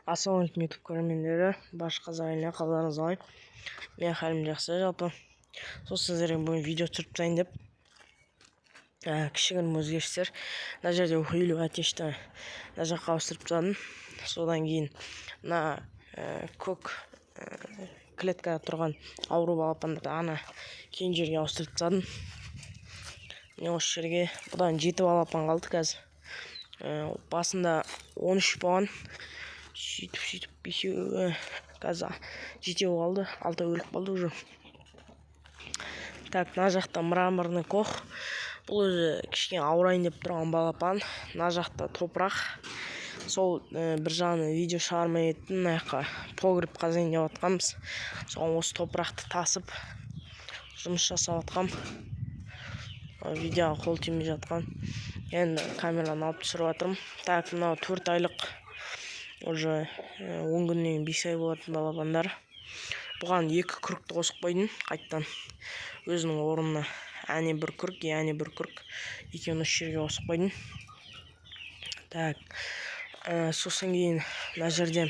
Ассалаумағалейкум YouTube көрермендері, барша қазақ еліне қалдарыңыз қалай? Мен халім жақсы, жалпы. Сол сіздерге бүгін видео түсіріп тастайын деп. Кішігірім өзгерістер. Мына жерде ухилю әтешті мына жаққа ауыстырып тастадым. Содан кейін мына көк клеткада тұрған ауру балапандарды ана кейін жерге ауыстырып тастадым. Мен осы жерге бұдан 7 балапан қалды қазір. Басында 13 болған. Сөйтіп бесеуі қазір 7 қалды, 6 өліп қалды уже. Так, мына жақта мраморный кох. Бұл өзі кішкене ауырайын деп тұрған балапан. Мына жақта топырақ. Сол бір жағынан видео шығармай еттім. Мына жаққа погреб қазайын деп жатқанбыз. Соған осы топырақты тасып жұмыс жасап жатқам. Видеоға қол тимей жатқан. Енді камераны алып түсіріп жатырмын. Так, мынау 4 айлық уже 10 күннен 5 ай болатын балапандар. Бұған 2 күрікті қосып қойдым қайттан. Өзінің орнына әне бір күрік, әне бір күрік. Екеуін осы жерге қосып қойдым. Так, сосын кейін мына жерде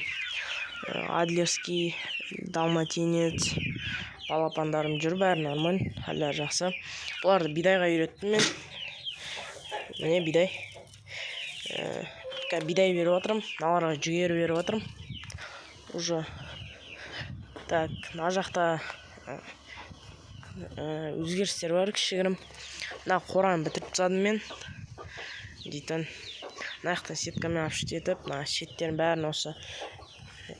адлерский, далматинец балапандарым жүр, бәрі нормально, әлі жақсы. Бұларды бидайға үйреттім мен. Міне бидай. Бидай беріп отырмын, мыналарға жүгері беріп отырмын. Уже. Так, мына жақта өзгерістер бар кішігірім. Мына қораны бітіріп тастадым мен. Дейтін. Мына жақтан сеткамен апшыт етіп, мына шеттерін бәрін осы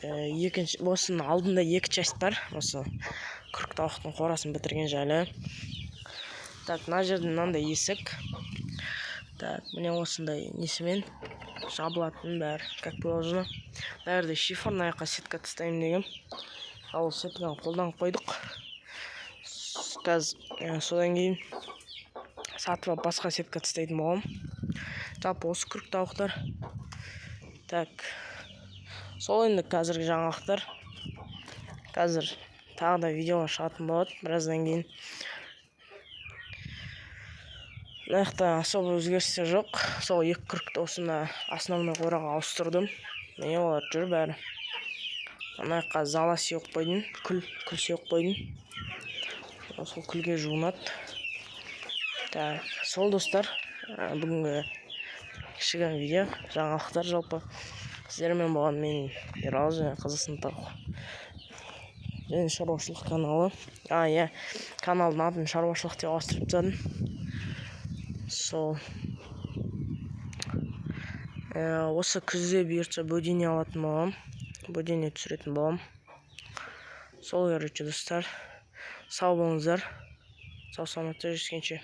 осының алдында 2 часть бар. Осы күрік тауықтың қорасын бітірген жайлы. Так, мына жерде мынандай есік. Так, міне осындай несімен жабылатын бәрі, как положено. Бәрде шифр, мына жаққа сетка тастаймын деген. Ал сетканы қолданып қойдық. Қазір содан кейін сатып алып басқа сетка тастайтын боламын. Жалпы осы күрік тауықтар. Так, сол енді қазіргі жаңалықтар. Қазір тағы да видеоға шығатын болады біраздан кейін. Мына жақта особо өзгерістер жоқ. Сол 2 күрікті осында основной қораға ауыстырдым. Міне олар жүр бәрі. Мына жаққа зала сеуіп қойдым, күл сеуіп қойдым. Сол күлге жуынады. Так, сол достар, бүгінгі кішігірім видео, жаңалықтар жалпы. Сіздермен болған мен Ералы және Қазақстан тауық және шаруашылық каналы. Каналдың атын шаруашылық деп ауыстырып тастадым. Сол осы күзде бұйыртса бөдене алатын болам. Бөдене түсіретін болам. Сол короче достар. Сау болыңыздар. Сау саламатта жүріскенше.